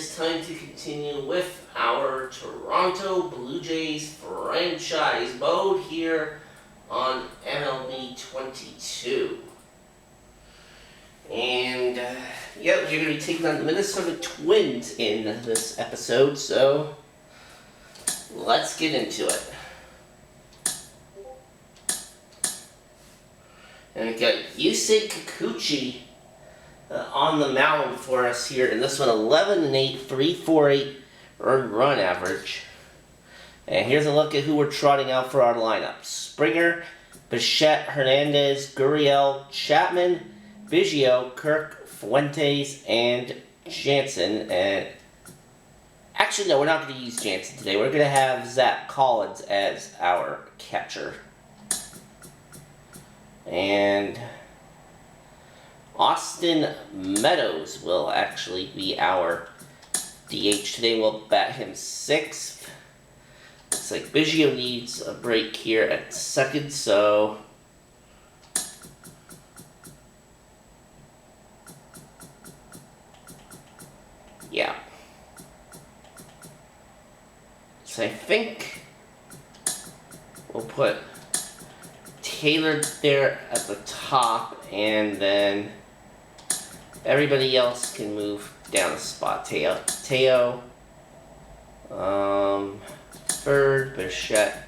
is time to continue with our Toronto Blue Jays franchise mode here on MLB 22. And, you're going to be taking on the Minnesota Twins in this episode, so let's get into it. And we got Yusei Kikuchi on the mound for us here in this one. 11-8, 3.48 earned run average. And here's a look at who we're trotting out for our lineup. Springer, Bichette, Hernandez, Gurriel, Chapman, Biggio, Kirk, Fuentes, and Jansen. And actually, no, we're not going to use Jansen today. We're going to have Zach Collins as our catcher. And Austin Meadows will actually be our DH today. We'll bat him 6th. Looks like Biggio needs a break here at 2nd, so yeah. So I think we'll put Taylor there at the top, and then everybody else can move down a spot. Teo, 3rd, Bichette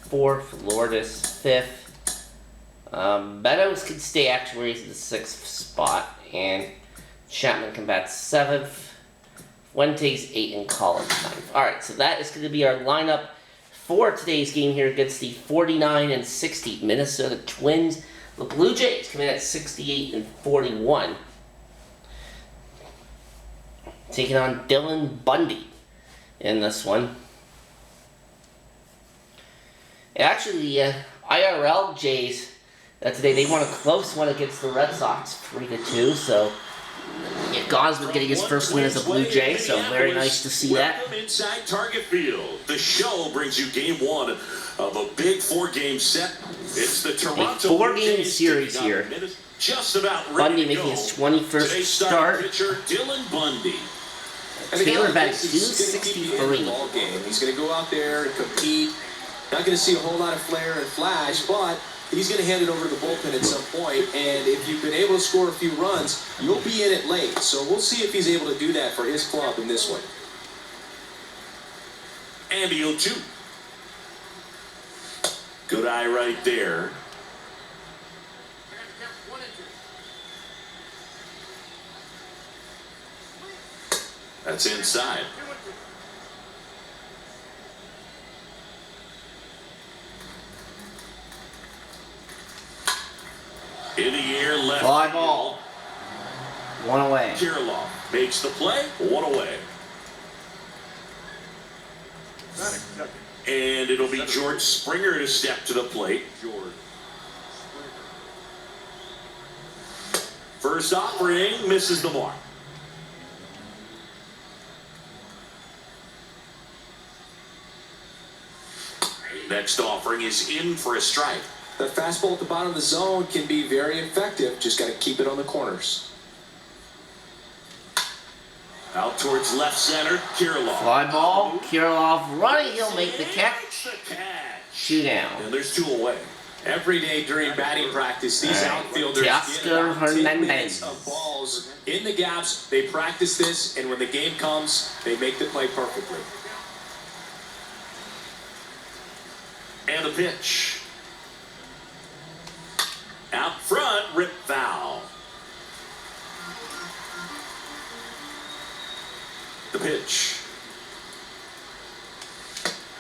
4th, Lourdes 5th. Meadows can stay actually where he's in the 6th spot, and Chapman can bat 7th. Fuentes 8th, and Collins 9th. Alright, so that is going to be our lineup for today's game here against the 49-60 Minnesota Twins. The Blue Jays come in at 68-41. Taking on Dylan Bundy in this one. And actually, the IRL Jays today, they won a close one against the Red Sox, 3-2. So Gosman getting his first win as a Blue Jay, so very nice to see that. Welcome inside Target Field. The show brings you game 1 of a big 4-game set. It's the Toronto 4-game series here. Just about ready Bundy to making go. his 21st Today's start. pitcher, Dylan Bundy. Taylor batting 263. He's going to go out there and compete. Not going to see a whole lot of flair and flash, but he's going to hand it over to the bullpen at some point, and if you've been able to score a few runs, you'll be in it late. So we'll see if he's able to do that for his club in this one. And the 0-2. Good eye right there. That's inside. In the air, left. Fly ball. 1 away. Kirilloff makes the play. 1 away. And it'll be George Springer to step to the plate. First offering misses the mark. Next offering is in for a strike. That fastball at the bottom of the zone can be very effective. Just got to keep it on the corners. Out towards left center, Kirilloff. Fly ball. Kirilloff running. He'll make the catch. 2 down. And there's 2 away. Every day during batting practice, these outfielders Teoscar get about 10 Hernandez. minutes of balls in the gaps. They practice this, and when the game comes, they make the play perfectly. And the pitch. Out front, rip foul. The pitch.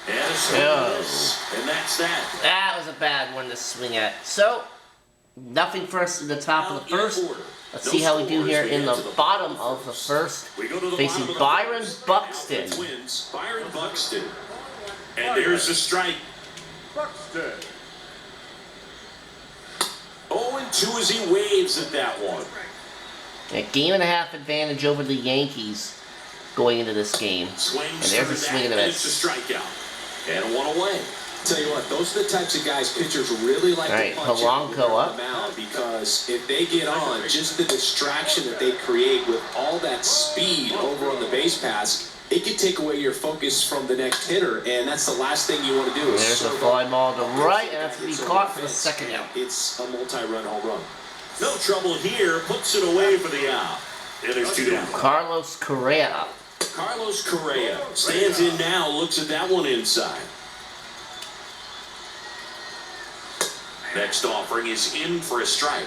And a swing and miss. And that's that. That was a bad one to swing at. So, nothing for us in the top of the first. Let's see how we do here in the bottom of the first. Facing Byron Buckstein. Twins, Byron Buckstein. And there's a strike. Buckstein. 0-2 as he waves at that one. A 1.5 advantage over the Yankees going into this game. Swings And there's a swing and a It's miss. a strikeout. And 1 away. Tell you what, those are the types of guys pitchers really like All right, to punch Polanco out on up. the mound. because if they get on, just the distraction that they create with all that speed over on the base pass, it can take away your focus from the next hitter, and that's the last thing you want to do. There's a fly ball to right, and that's going to be caught for the second out. It's a multi-run home run. No trouble here. Puts it away for the out. And there's 2 down. Carlos Correa. Carlos Correa stands in now, looks at that one inside. Next offering is in for a strike.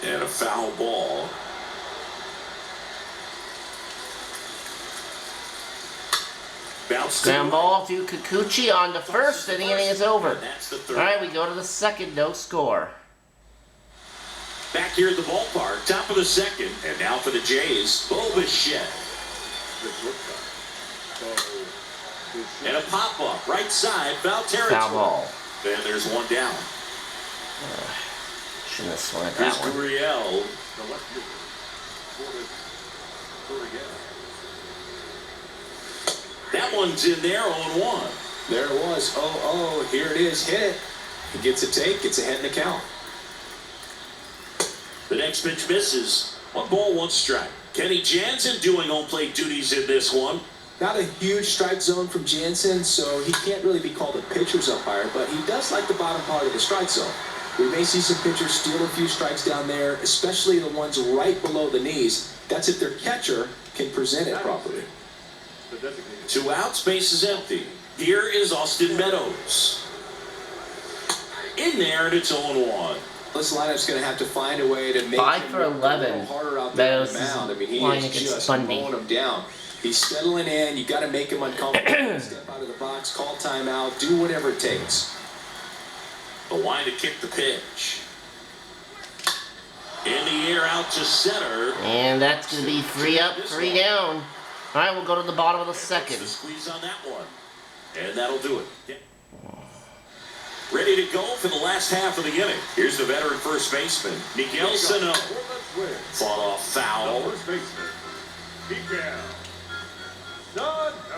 And a foul ball. Bounce Ground ball to Kikuchi on the first, and the inning is over. That's the third. All right, we go to the second, no score. Back here at the ballpark, top of the second, and now for the Jays, Bo Bichette. And a pop-up, right side, foul territory. Foul ball. And there's one down. Shouldn't have swung at Here's that one. Gurriel. That one's in there, 0-1. There it was. Oh, here it is. Hit it. He gets a take, gets ahead in the count. The next pitch misses. 1 ball, 1 strike. Kenny Jansen doing home plate duties in this one. Not a huge strike zone from Jansen, so he can't really be called a pitcher's umpire, but he does like the bottom part of the strike zone. We may see some pitchers steal a few strikes down there, especially the ones right below the knees. That's if their catcher can present it properly. 2 outs, base is empty. Here is Austin Meadows. In there, and it's 0-1. This lineup's going to have to find a way to make 5 him for work a 11. little harder out there on Meadows the mound. I mean, he line is against just Bundy. mowing him down. He's settling in. You got to make him uncomfortable. Step out of the box, call timeout, do whatever it takes. The line to kick the pitch. In the air, out to center. And that's going to be 3 up, 3 down. All right, we'll go to the bottom of the second. The squeeze on that one. And that'll do it. Yeah. Ready to go for the last half of the inning. Here's the veteran first baseman, Miguel Sano. Fought off foul.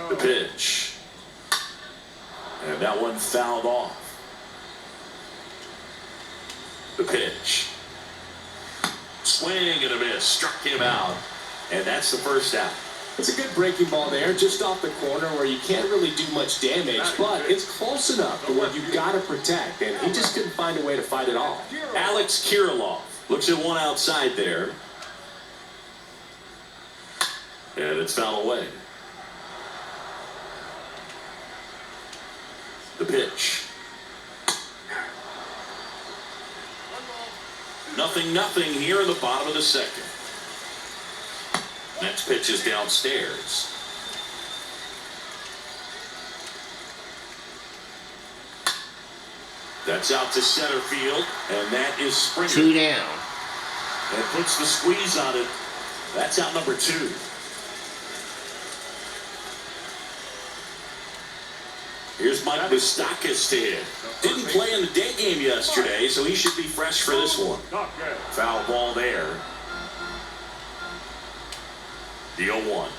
The pitch. And that one fouled off. The pitch. Swing and a miss. Struck him out. And that's the first out. It's a good breaking ball there, just off the corner where you can't really do much damage, but it's close enough to what you've got to protect, and he just couldn't find a way to fight it off. Alex Kirilloff looks at one outside there. And it's fouled away. The pitch. 0-0 here in the bottom of the second. Next pitch is downstairs. That's out to center field, and that is Springer. 2 down. And puts the squeeze on it. That's out number 2. Here's Mike Moustakis to hit. Didn't play in the day game yesterday, so he should be fresh for this one. Foul ball there. The 0-1.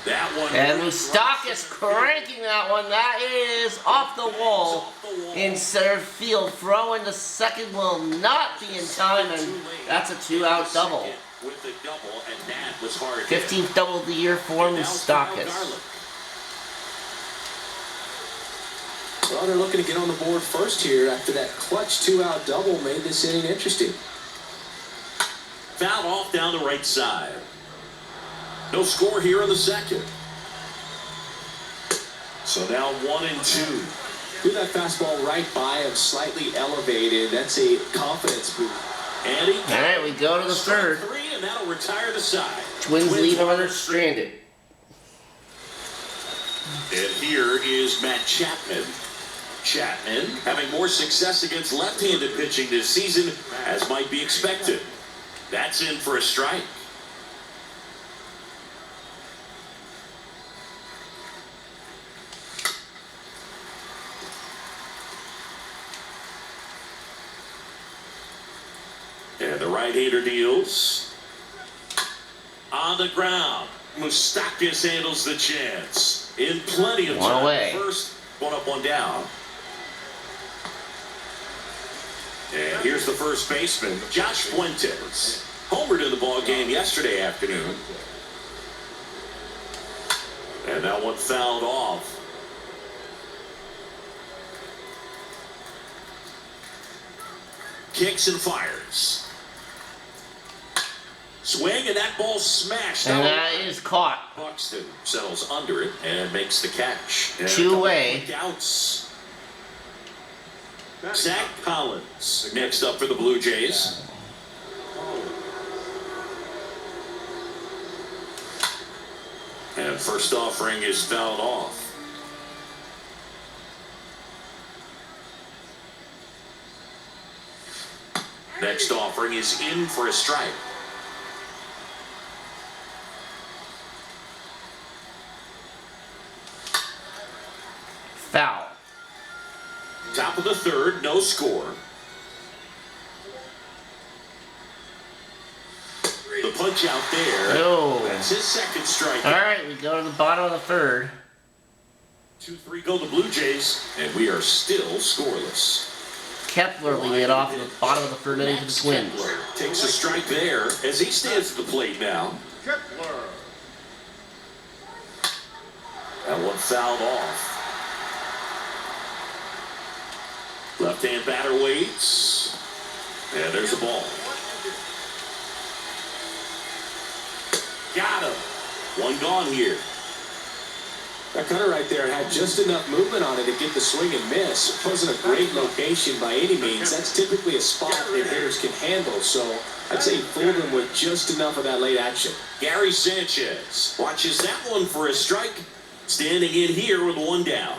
That one. And Moustakis cranking that one. That is off the wall in center field. Throw in the second will not be in time, and that's a 2-out double. With the double, and that was hard. 15th double of the year for Moustakis. Well, they're looking to get on the board first here after that clutch 2-out double made this inning interesting. Fouled off down the right side. No score here in the second. So now 1-2. Threw that fastball right by him, slightly elevated. That's a confidence boost. Andy. All right, we go to the third. 3, and that'll retire the side. Twins leave runner stranded. And here is Matt Chapman. Chapman having more success against left-handed pitching this season, as might be expected. That's in for a strike. And the right-hander deals. On the ground, Moustakis handles the chance. In plenty of One time. away. First, One up, one down. And here's the first baseman, Josh Fuentes. Homered in the ball game yesterday afternoon. And that one fouled off. Kicks and fires. Swing, and that ball smashed And out. that is caught. Buxton settles under it and makes the catch. And 2 away. Outs. Zach Collins next up for the Blue Jays. And first offering is fouled off. Next offering is in for a strike. Foul. Top of the third, no score. The punch out there. No. That's his second strike. All right, we go to the bottom of the third. 2-3 go the Blue Jays, and we are still scoreless. Kepler leading it off in the bottom of the third inning for the Twins. Kepler takes a strike there as he stands at the plate now. Kepler. That one fouled off. Left-hand batter waits. And there's a ball. Got him. One gone here. That cutter right there had just enough movement on it to get the swing and miss. It wasn't a great location by any means. That's typically a spot that hitters can handle. So I'd say fooled him with just enough of that late action. Gary Sanchez watches that one for a strike. Standing in here with one down.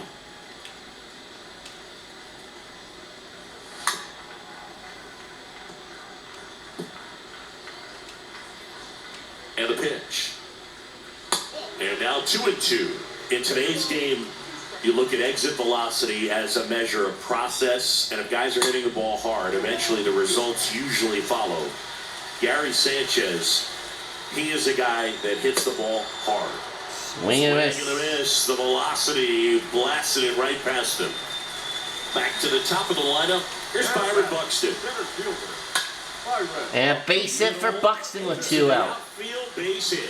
And the pitch. And now 2-2. In today's game, you look at exit velocity as a measure of process, and if guys are hitting the ball hard, eventually the results usually follow. Gary Sanchez, he is a guy that hits the ball hard. Swing and a miss. Swing and a miss. The velocity blasted it right past him. Back to the top of the lineup. Here's Byron Buckstein. Center fielder. Byron. And a base hit for Buxton with 2 out. Outfield base hit.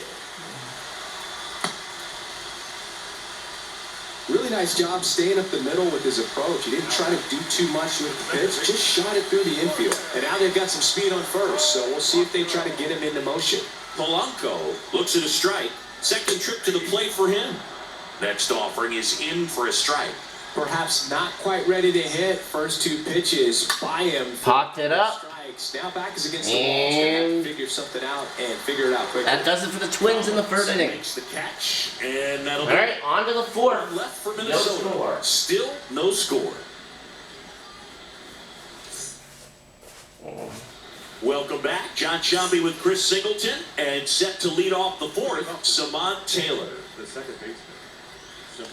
Really nice job staying up the middle with his approach. He didn't try to do too much with the pitch, just shot it through the infield. And now they've got some speed on first, so we'll see if they try to get him into motion. Polanco looks at a strike. Second trip to the plate for him. Next offering is in for a strike. Perhaps not quite ready to hit. First 2 pitches by him. Popped it up. Strikes. Now back is against the wall. He's gonna have to figure something out and figure it out quickly. That does it for the Twins in the third inning. Makes the catch, and that'll All right, on to the fourth. left for Minnesota. No score. Still no score. Welcome back. John Shambi with Chris Singleton, and set to lead off the fourth, Samant Taylor. The second baseman. Simon.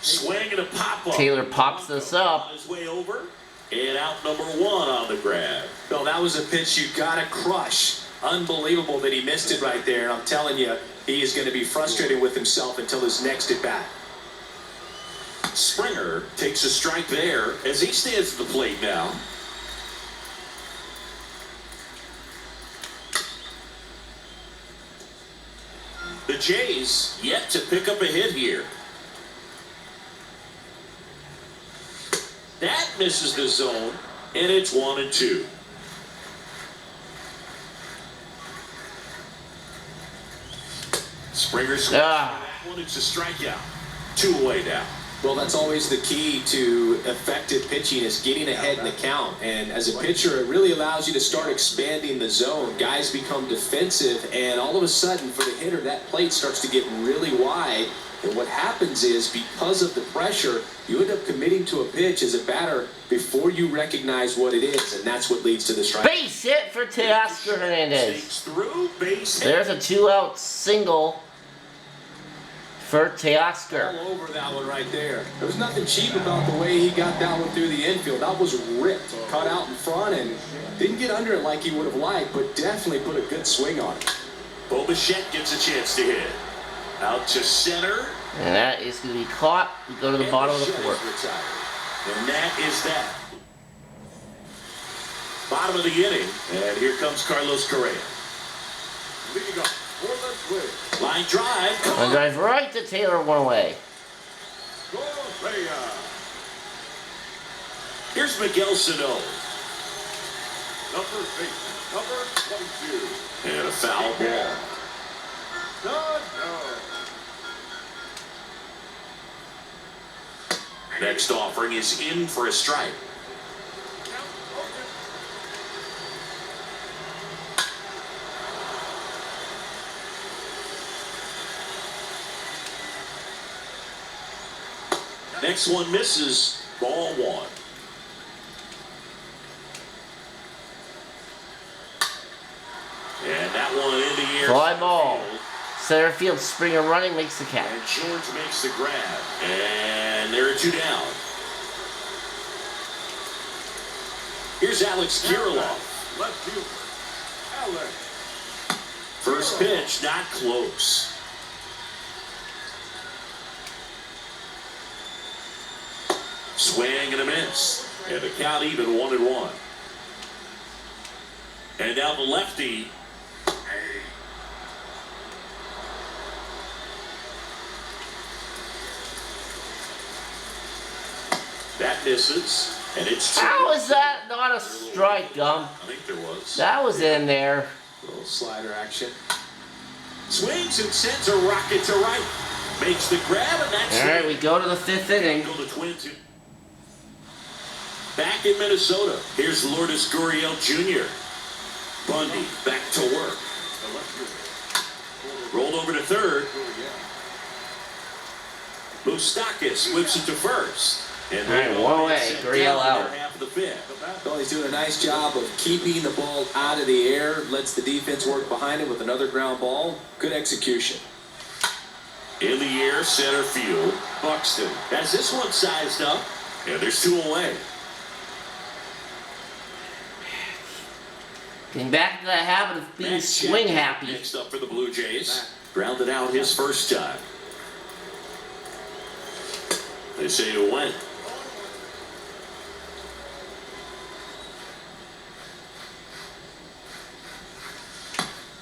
Swing and a pop-up. Taylor pops this up. On his way over, and out number 1 on the grab. Bill, that was a pitch you gotta crush. Unbelievable that he missed it right there. I'm telling you, he is going to be frustrated with himself until his next at bat. Springer takes a strike there as he stands at the plate now. The Jays yet to pick up a hit here. That misses the zone, and it's 1-2. Springer swings. That one, it's a strikeout. 2 away now. Well, that's always the key to effective pitching is getting ahead in the count. And as a pitcher, it really allows you to start expanding the zone. Guys become defensive, and all of a sudden, for the hitter, that plate starts to get really wide. And what happens is, because of the pressure, you end up committing to a pitch as a batter before you recognize what it is, and that's what leads to the strike. Base hit for Teoscar Hernandez. Sneaks through, base hit. There's a 2-out single for Teoscar. All over that one right there. There was nothing cheap about the way he got that one through the infield. That was ripped, cut out in front, and didn't get under it like he would have liked, but definitely put a good swing on it. Bo Bichette gets a chance to hit. Out to center, And that is going to be caught. We go to the bottom of the fourth. And that is that. Bottom of the inning. And here comes Carlos Correa. Leading up for the Twins. Line drive. Come And on. drive right to Taylor, one away. Correa. Here's Miguel Sano. Number 8. Number 22. And a foul ball. No. Next offering is in for a strike. Next one misses. Ball 1. And that one in the air. Fly ball. Center field, Springer running, makes the catch. And George makes the grab. And there are 2 down. Here's Alex Kirilloff. Left fielder. Alex. First pitch, not close. Swing and a miss. And the count even 1-1. And now the lefty. That misses. And it's 2. How is that not a strike, Gum? I think there was. That was in there. Little slider action. Swings and sends a rocket to right. Makes the grab, and that's All right, we go to the 5th inning. Go to Twins. Back in Minnesota, here's Lourdes Gurriel Jr. Bundy back to work. The left fielder. Rolled over to third. Moustakis whips it to first. And All right, one away. Gurriel out. Half of the 5th. Well, he's doing a nice job of keeping the ball out of the air, lets the defense work behind it with another ground ball. Good execution. In the air, center field. Buxton has this one sized up, and there's 2 away. Getting back to that habit of being Matt swing Chapman happy. Next up for the Blue Jays. Grounded out his first time. They say it went.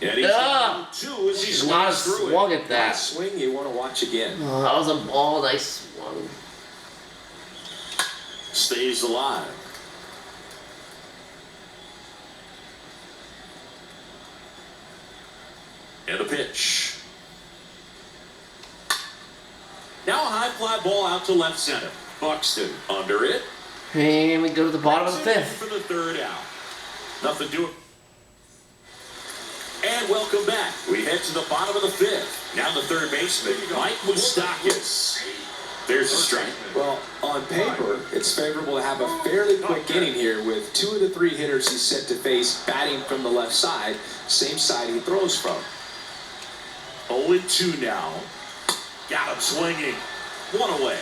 And he's down 2 as he Not swings through swung it. at that. Nice swing you want to watch again. Oh, that was a ball I swung. Stays alive. And a pitch. Now a high fly ball out to left center. Buxton under it. And we go to the bottom of the 5th. For the 3rd out. Nothing doing. And welcome back. We head to the bottom of the 5th. Now the 3rd baseman, Mike Moustakis. There's a strike. Well, on paper, it's favorable to have a fairly quick inning here with 2 of the 3 hitters he's set to face batting from the left side, same side he throws from. 0-2 now. Got him swinging. 1 away.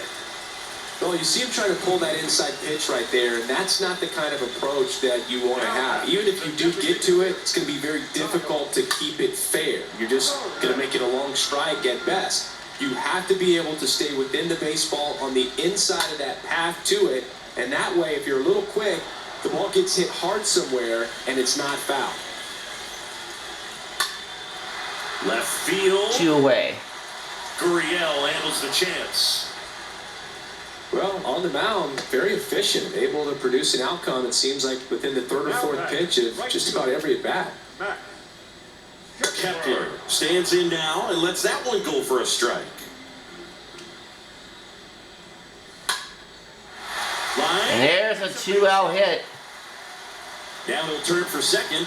Well, you see him trying to pull that inside pitch right there, and that's not the kind of approach that you want to have. Even if you do get to it, it's going to be very difficult to keep it fair. You're just going to make it a long strike at best. You have to be able to stay within the baseball on the inside of that path to it, and that way, if you're a little quick, the ball gets hit hard somewhere, and it's not foul. Left field. 2 away. Gurriel handles the chance. Well, on the mound, very efficient, able to produce an outcome, it seems like, within the 3rd or 4th pitch of just about every at-bat. Kepler stands in now and lets that one go for a strike. Line. And there's a 2-out hit. Now he'll turn for second.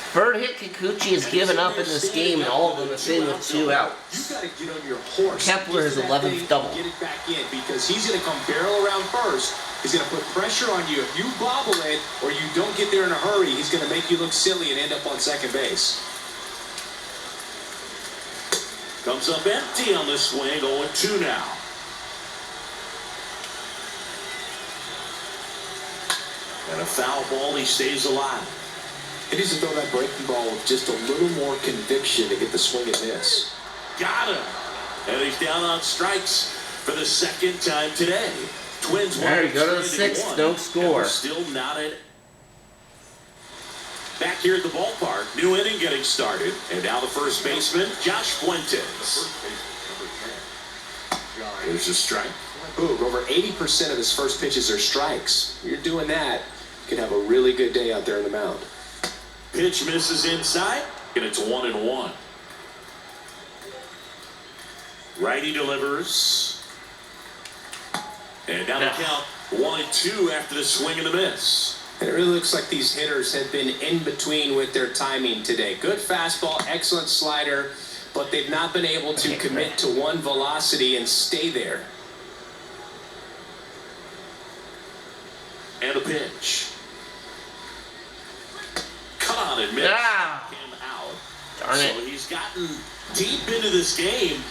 3rd hit Kikuchi has given up in this game, and all of them have been with 2 outs. You got to get on your horse. Kepler is Get to that 11th thing, double. Get it back in because he's going to come barrel around first. He's going to put pressure on you. If you bobble it or you don't get there in a hurry, he's going to make you look silly and end up on second base. Comes up empty on the swing. 0-2 now. And a foul ball. He stays alive. He needs to throw that breaking ball with just a little more conviction to get the swing and miss. Got him. And he's down on strikes for the second time today. Twins There you go to the stranded 6th, one, no and score. we're still not at. Back here at the ballpark, new inning getting started. And now the first baseman, Josh Fuentes. There's a strike. Boog, over 80% of his first pitches are strikes. You're doing that, you can have a really good day out there on the mound. Pitch misses inside, and it's 1-1. Righty delivers. And now the count 1-2 after the swing and the miss. And it really looks like these hitters have been in between with their timing today. Good fastball, excellent slider, but they've not been able to commit to one velocity and stay there. And a pitch. Cut on and missed. Him out. Darn so it. he's gotten deep into this game,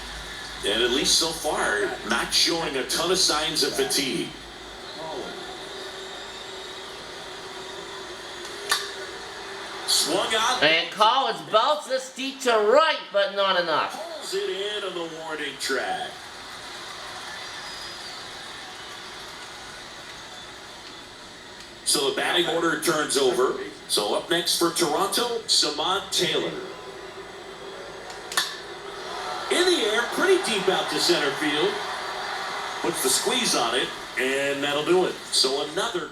and at least so far, not showing a ton of signs of fatigue. Swung out. And Collins belts this deep to right, but not enough. Pulls it in on the warning track. So the batting order turns over. So up next for Toronto, Samad Taylor. In the air, pretty deep out to center field. Puts the squeeze on it, and that'll do it. So another.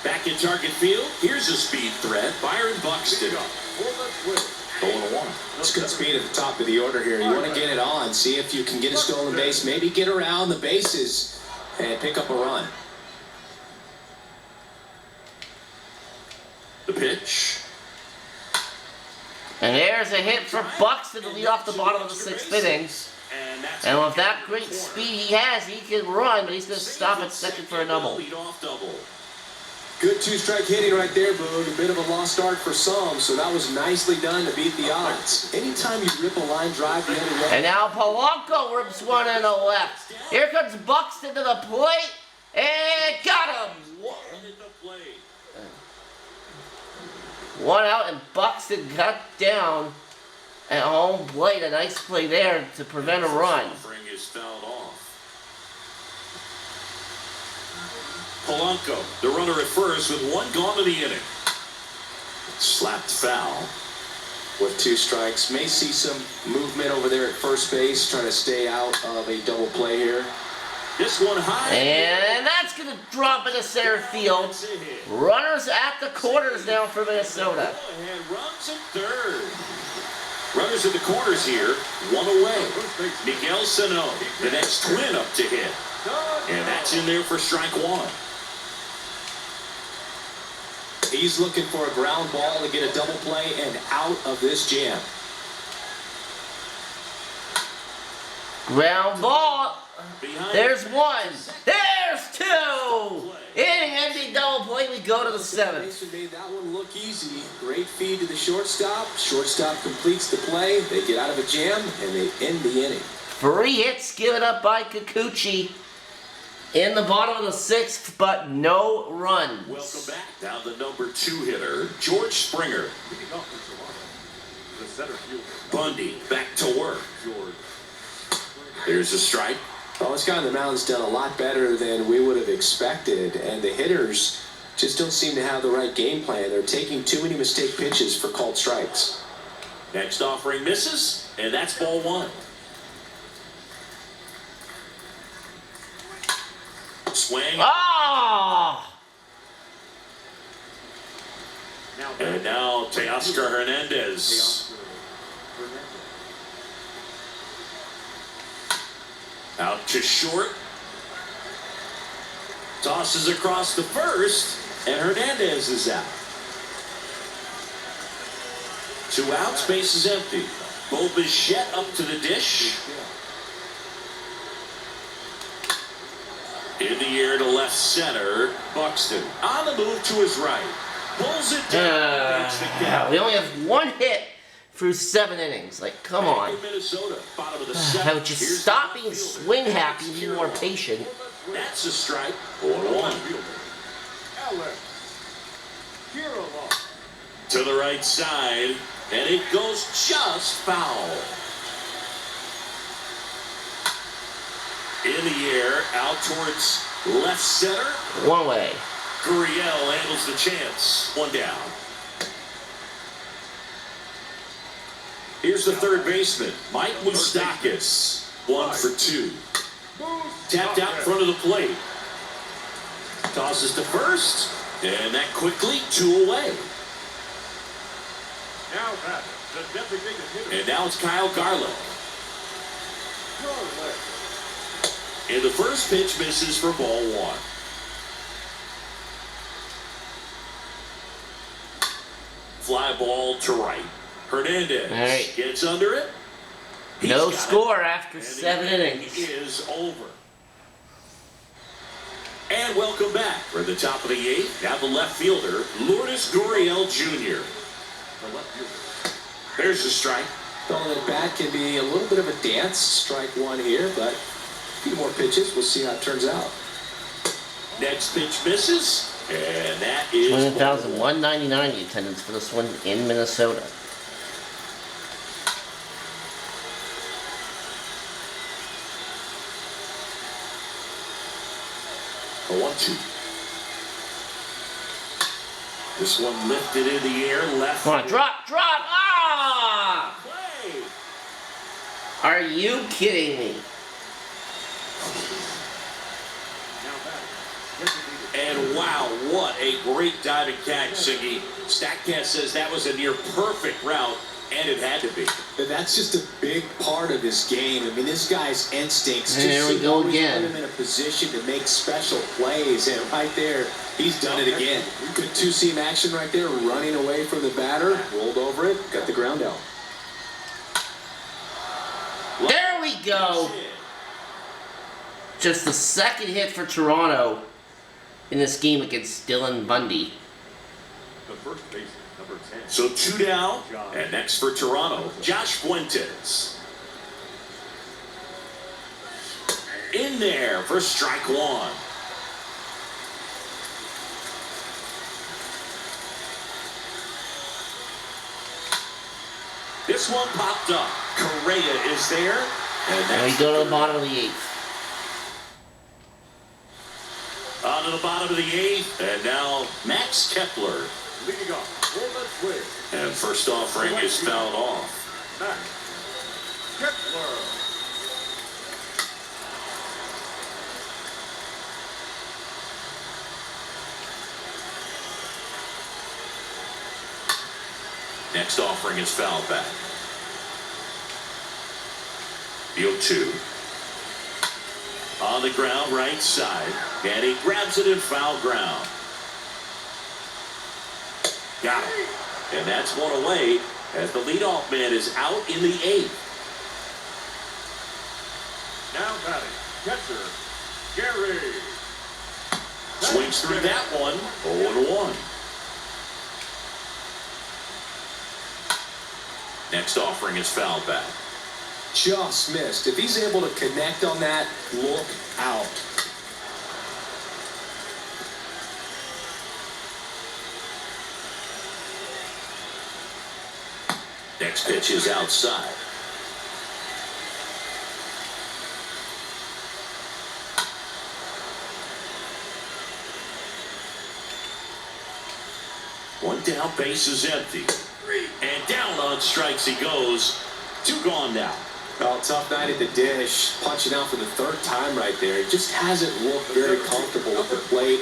Back in target field, here's a speed threat. Byron Buckstein. 0-1. It's good speed at the top of the order here. You want to get it on, see if you can get a stolen base, maybe get around the bases and pick up a run. The pitch. And there's a hit for Buxton to lead off the bottom of the 6th inning. And with that great speed he has, he can run, but he's going to stop at second for a double. Good two-strike hitting right there, Boog. A bit of a lost start for some, so that was nicely done to beat the odds. Anytime you rip a line drive the other way. And now Polanco rips one in the left. Here comes Buxton to the plate, and got him. One out, and Buxton got down at home plate. A nice play there to prevent a run. Polanco, the runner at first with one gone in the inning. Slapped foul. With 2 strikes, may see some movement over there at first base, trying to stay out of a double play here. This one high. And that's going to drop into center field. Runners at the corners now for Minnesota. And runs at third. Runners at the corners here, one away. Miguel Sano, the next twin up to hit. And that's in there for strike 1. He's looking for a ground ball to get a double play and out of this jam. Ground ball. There's 1. There's 2. Inning-ending double play. We go to the 7th. Made that one look easy. Great feed to the shortstop. Shortstop completes the play. They get out of a jam and they end the inning. 3 hits given up by Kikuchi in the bottom of the 6th, but no runs. Welcome back. Now the number 2 hitter, George Springer. Bundy back to work. There's a strike. Well, this guy on the mound's done a lot better than we would have expected, and the hitters just don't seem to have the right game plan. They're taking too many mistake pitches for called strikes. Next offering misses, and that's ball 1. Swing. Oh! And now Teoscar Hernandez. Out to short. Tosses across the first, and Hernandez is out. 2 outs, base is empty. Bo Bichette up to the dish. In the air to left center, Buxton on the move to his right. Pulls it down. We only have 1 hit through 7 innings. Like, come on. Minnesota, bottom of the How would you stop being swing happy and be more patient? That's a strike. 1-1. To the right side, and it goes just foul. In the air, out towards left center. One way. Gurriel handles the chance. One down. Here's the third baseman, Mike Moustakis. 1 for 2. Tapped out in front of the plate. Tosses to first. And that quickly, 2 away. Now that the designated hitter. And now it's Kyle Garland. And the first pitch misses for ball 1. Fly ball to right. Hernandez right. gets under it. No He's got score it. after And 7 the inning innings. is over. And welcome back. We're at the top of the 8th. Now the left fielder, Lourdes Gurriel Jr. There's the strike. Throwing it back can be a little bit of a dance. Strike 1 here, but a few more pitches. We'll see how it turns out. Next pitch misses. And that is 1,199 the attendance for this one in Minnesota. A 1-2. This one lifted in the air, left. Come on, drop! Ah! Play. Are you kidding me? And wow, what a great diving catch, Siggy. StatCast says that was a near perfect route, and it had to be. And that's just a big part of his game. I mean, this guy's instincts And there we just go always again. put him in a position to make special plays. And right there, he's done it again. Good 2-seam action right there, running away from the batter, rolled over it, got the ground out. There we go! Just the second hit for Toronto in this game against Dylan Bundy. The first baseman, number 10. So 2 down, and next for Toronto, Josh Fuentes. In there for strike 1. This one popped up. Correa is there. And we go to the bottom of the 8th. On to the bottom of the 8th, and now Max Kepler. Leading off, Roland Wade. And first offering is fouled off. Max Kepler. Next offering is fouled back. The 0-2. On the ground, right side. And he grabs it in foul ground. Got it. And that's one away as the leadoff man is out in the 8th. Now batting, catcher, Gary. Swings through that one. 0-1. Next offering is fouled back. Just missed. If he's able to connect on that, look out. Next pitch is outside. One down, base is empty. And down on strikes he goes. 2 gone now. Well, tough night at the dish. Punching out for the 3rd time right there. He just hasn't looked very comfortable with the plate.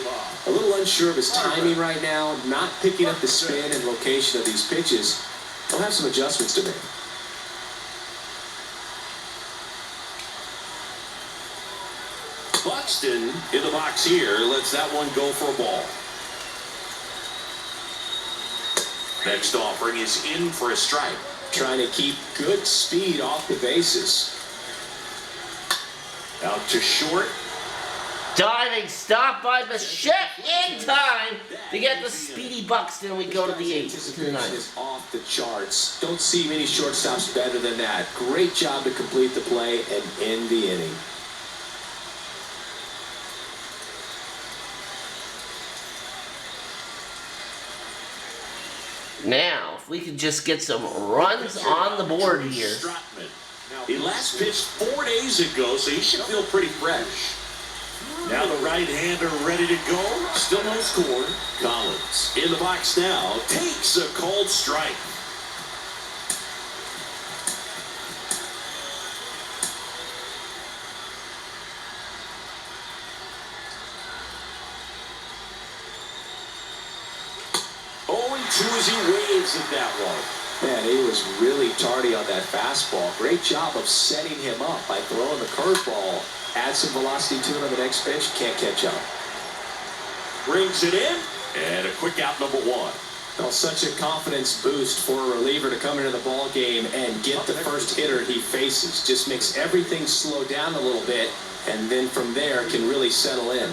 A little unsure of his timing right now. Not picking up the spin and location of these pitches. He'll have some adjustments to make. Buxton in the box here lets that one go for a ball. Next offering is in for a strike. Trying to keep good speed off the bases. Out to short. Diving stop by Bichette in time to get the speedy Buxton. We go to the 8th. Anticipation is off the charts. Don't see many shortstops better than that. Great job to complete the play and end the inning. Now, if we could just get some runs on the board here. He last pitched 4 days ago, so he should feel pretty fresh. Now the right-hander ready to go. Still no score. Collins in the box now. Takes a called strike. As he waves at that one. Man, he was really tardy on that fastball. Great job of setting him up by throwing the curveball. Add some velocity to it on the next pitch. Can't catch up. Brings it in. And a quick out, number 1. Well, such a confidence boost for a reliever to come into the ball game and get the first hitter he faces. Just makes everything slow down a little bit, and then from there can really settle in.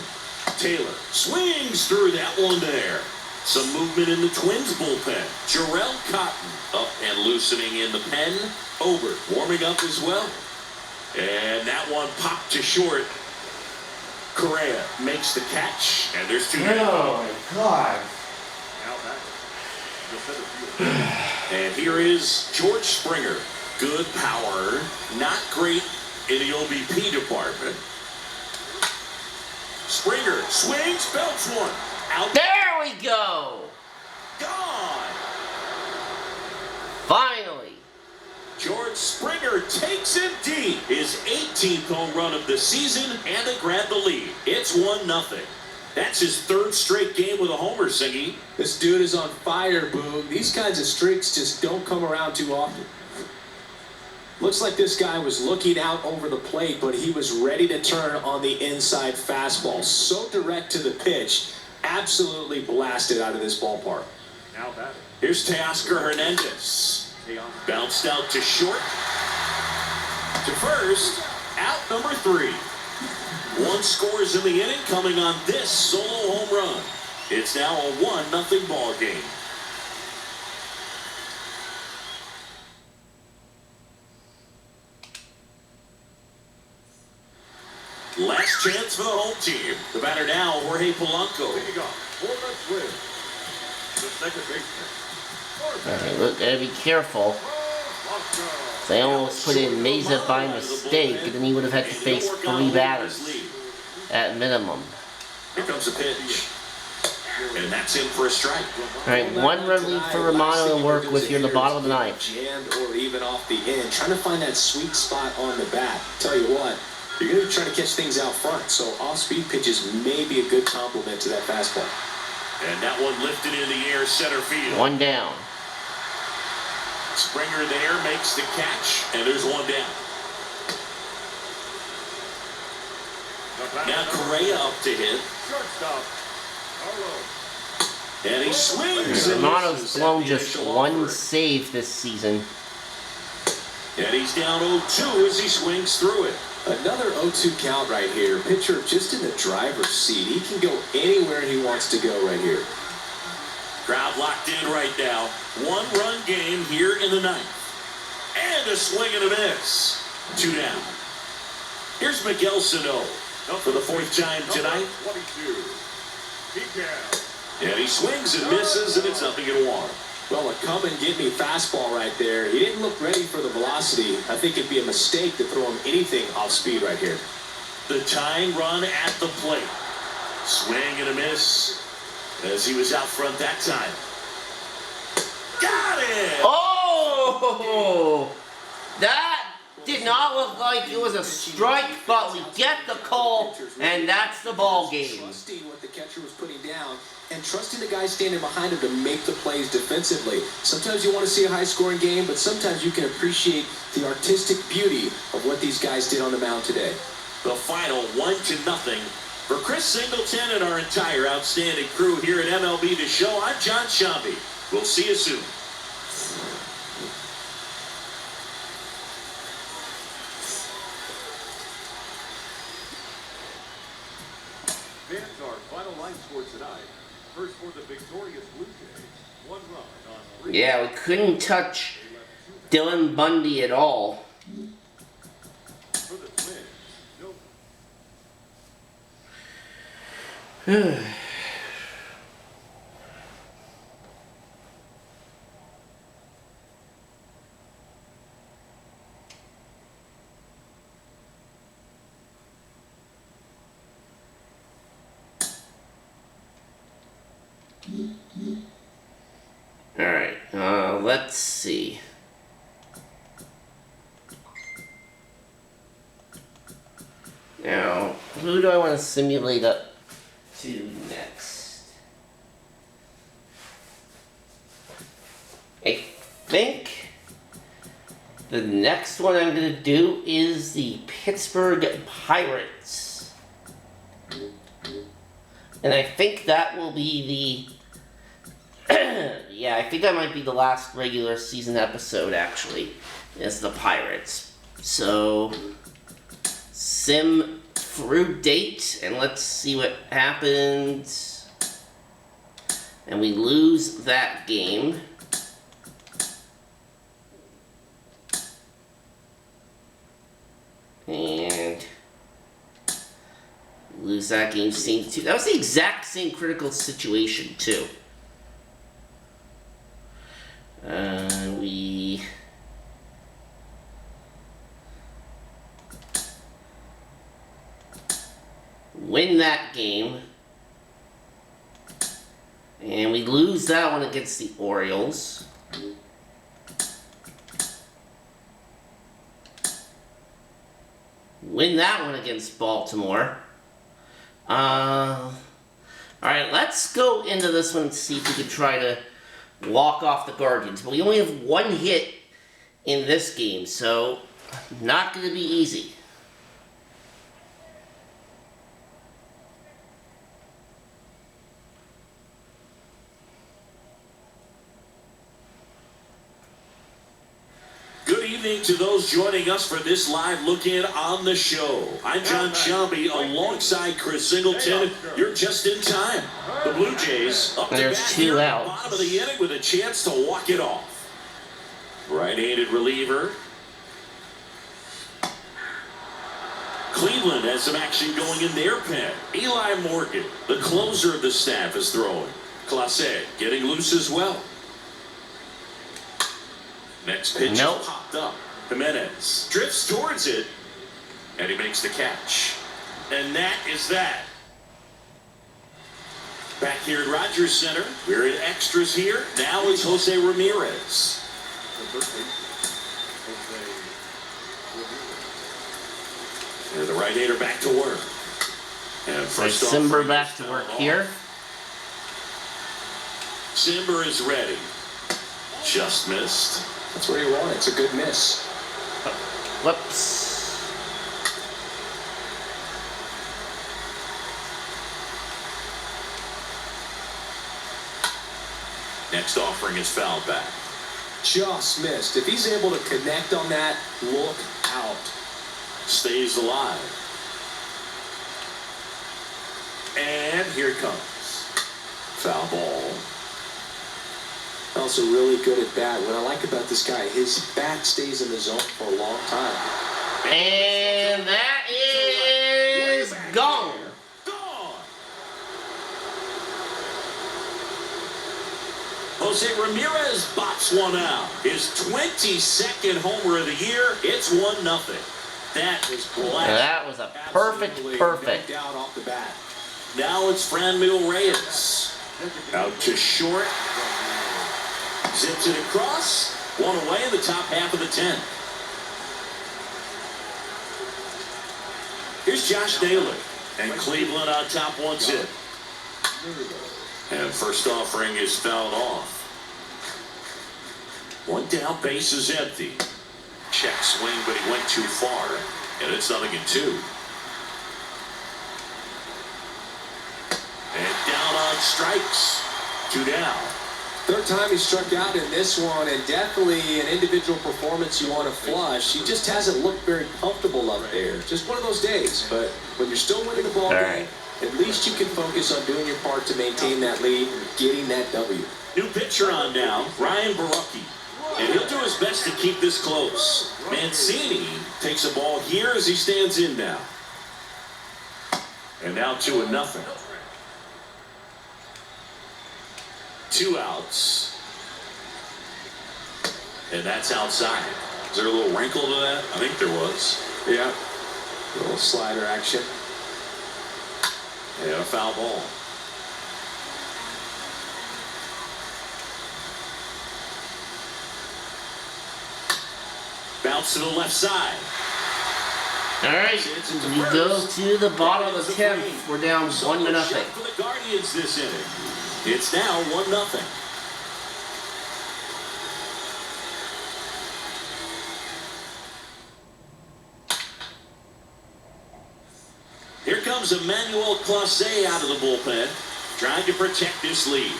Taylor swings through that one there. Some movement in the Twins bullpen. Jarrell Cotton up and loosening in the pen. Ober warming up as well. And that one popped to short. Correa makes the catch, and there's 2 down. Oh my God. And here is George Springer. Good power, not great in the OBP department. Springer swings, belts one. Out. There we go. Gone. Finally. George Springer takes it deep. His 18th home run of the season, and they grab the lead. It's 1-0. That's his 3rd straight game with a homer, Singy. This dude is on fire, Boog. These kinds of streaks just don't come around too often. Looks like this guy was looking out over the plate, but he was ready to turn on the inside fastball. So direct to the pitch. Absolutely blasted out of this ballpark. Now batting. Here's Teoscar Hernandez. Bounced out to short. To first. Out number 3. 1 scores in the inning coming on this solo home run. It's now a 1-0 ball game. Last chance for the home team. The batter now, Jorge Polanco. Here you go. Fuentes win. The second baseman. Alright, look, gotta be careful. They almost put in Mesa by mistake, and then he would have had to face 3 batters at minimum. Here comes a pitch. And that's in for a strike. Alright, 1 run lead for Romano to work with here in the bottom of the 9th. Jammed or even off the end. Trying to find that sweet spot on the bat. Tell you what, you're going to try to catch things out front, so off-speed pitches may be a good complement to that fastball. And that one lifted in the air, center field. 1 down. Springer there makes the catch, and there's 1 down. Now Correa up to hit. Shortstop. Carlo. And he swings. and Romano's misses blown at the just initial 1 offer. save this season. And he's down 0-2 as he swings through it. Another 0-2 count right here. Pitcher just in the driver's seat. He can go anywhere he wants to go right here. Crowd locked in right now. 1-run game here in the 9th. And a swing and a miss. 2 down. Here's Miguel Sano for the 4th time tonight. 22. He And he swings and misses, and it's 0-1. Well, a come and get me fastball right there. He didn't look ready for the velocity. I think it'd be a mistake to throw him anything off speed right here. The tying run at the plate. Swing and a miss as he was out front that time. Got it! Oh! That did not look like it was a strike, but we get the call, and that's the ball game. Trusting what the catcher was putting down and trusting the guy standing behind him to make the plays defensively. Sometimes you want to see a high-scoring game, but sometimes you can appreciate the artistic beauty of what these guys did on the mound today. The final 1-0 for Chris Singleton and our entire outstanding crew here at MLB The Show. I'm John Shambi. We'll see you soon. Fans, our final line score tonight. First for the victorious Blue Jays. 1 run on 3. Yeah, we couldn't touch Dylan Bundy at all. For the Twins. No. Alright, let's see. Now, who do I want to simulate up to next? I think the next one I'm going to do is the Pittsburgh Pirates. And I think that will be the... yeah, I think that might be the last regular season episode, actually, is the Pirates. So, sim through date, and let's see what happens. And we lose that game. And lose that game. That was the exact same critical situation, too. We win that game. And we lose that one against the Orioles. Win that one against Baltimore. Alright, let's go into this one and see if we can try to walk off the Guardians. But we only have one hit in this game, so not going to be easy. Good evening to those joining us for this live look-in on the show. I'm John Shelby alongside Chris Singleton. You're just in time. The Blue Jays up to bat here at the bottom of the inning with a chance to walk it off. Right-handed reliever. Cleveland has some action going in their pen. Eli Morgan, the closer of the staff, is throwing. Clase getting loose as well. Next pitch popped up. Jimenez drifts towards it, and he makes the catch. And that is that. Back here at Rogers Center, we're in extras here. Now it's Jose Ramirez. And the right-hander back to work. And first off, Simber back to work here. Simber is ready. Just missed. That's where you want it. It's a good miss. Whoops. Next offering is fouled back. Just missed. If he's able to connect on that, look out. Stays alive. And here it comes. Foul ball. Also really good at bat. What I like about this guy, his bat stays in the zone for a long time. And that is gone. Jose Ramirez bops one out. His 22nd homer of the year. It's 1-0. That is blast. That was a perfect. Down off the bat. Now it's Franmil Reyes. Out to short. Zips it across. One away in the top half of the 10th. Here's Josh Naylor. And Cleveland on top 1-0. And first offering is fouled off. One down, base is empty. Check swing, but he went too far. And it's 0-2. And down on strikes. 2 down. Third time he struck out in this one, and definitely an individual performance you want to flush. He just hasn't looked very comfortable up there. Just one of those days. But when you're still winning the ball game, at least you can focus on doing your part to maintain that lead and getting that W. New pitcher on now, Ryan Barucki. And he'll do his best to keep this close. Mancini takes a ball here as he stands in now. And now 2-0. 2 outs. And that's outside. Is there a little wrinkle to that? I think there was. Yeah. A little slider action. And a foul ball. Bounce to the left side. Alright, we go to the bottom of the 10th. We're down 1-0. For the Guardians this inning. It's now 1-0. Here comes Emmanuel Clase out of the bullpen, trying to protect this lead.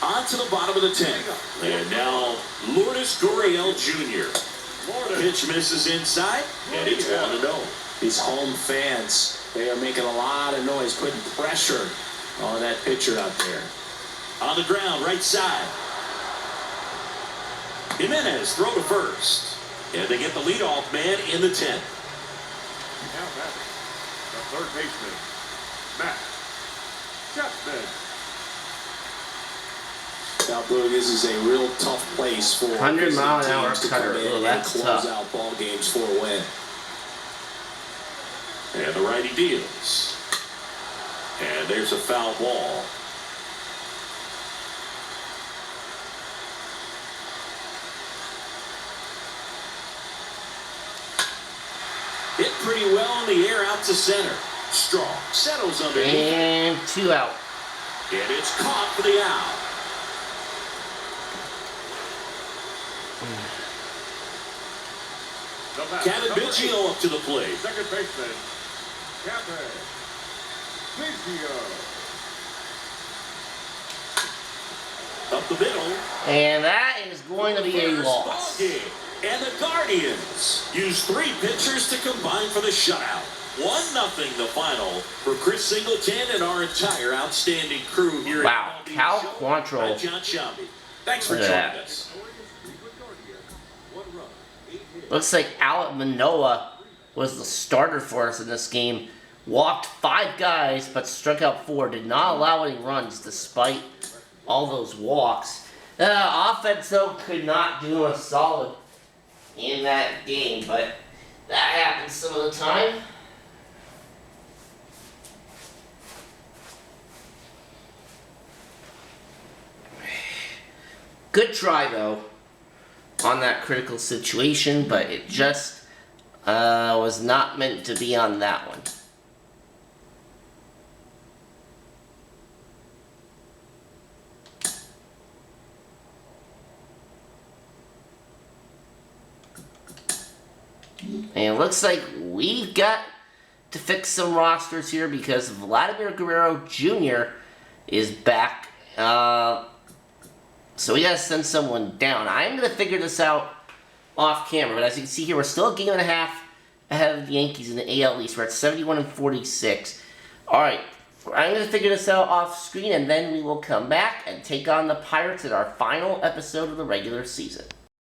On to the bottom of the 10th. And now Lourdes Gurriel Jr. Pitch misses inside, and it's 1-0. These home fans, they are making a lot of noise, putting pressure on that pitcher out there. On the ground, right side. Jimenez throw to first. And they get the leadoff man in the 10th. Now batting, the third baseman, Matt Chapman. Now, Blue, this is a real tough place for 100-mile-an-hour teams to cutter. come in Oh, and that's close tough. out ball games for a win. And the righty deals. And there's a foul ball. Hit pretty well in the air out to center. Strong settles underneath. And 2 out. And it's caught for the out. The bat, Kevin number Biggio up to the plate. 8, second baseman, Kevin Biggio. Up the middle. And that is going to be a First loss. ball game. And the Guardians use 3 pitchers to combine for the shutout. 1-0 the final for Chris Singleton and our entire outstanding crew here Wow, at MLB Cal Show. Quantrill. I'm John Shambi. Thanks for Look at joining that. us. Cleveland Guardians, 1 run, 8 hits. Looks like Alec Manoah was the starter for us in this game. Walked 5 guys, but struck out 4. Did not allow any runs despite all those walks. Offense, though, could not do us solid in that game, but that happens some of the time. Good try, though, on that critical situation, but it just was not meant to be on that one. And it looks like we've got to fix some rosters here because Vladimir Guerrero Jr. is back. So we gotta send someone down. I'm gonna figure this out off camera, but as you can see here, we're still a game and a half ahead of the Yankees in the AL East. We're at 71 and 46. Alright, I'm gonna figure this out off screen, and then we will come back and take on the Pirates in our final episode of the regular season.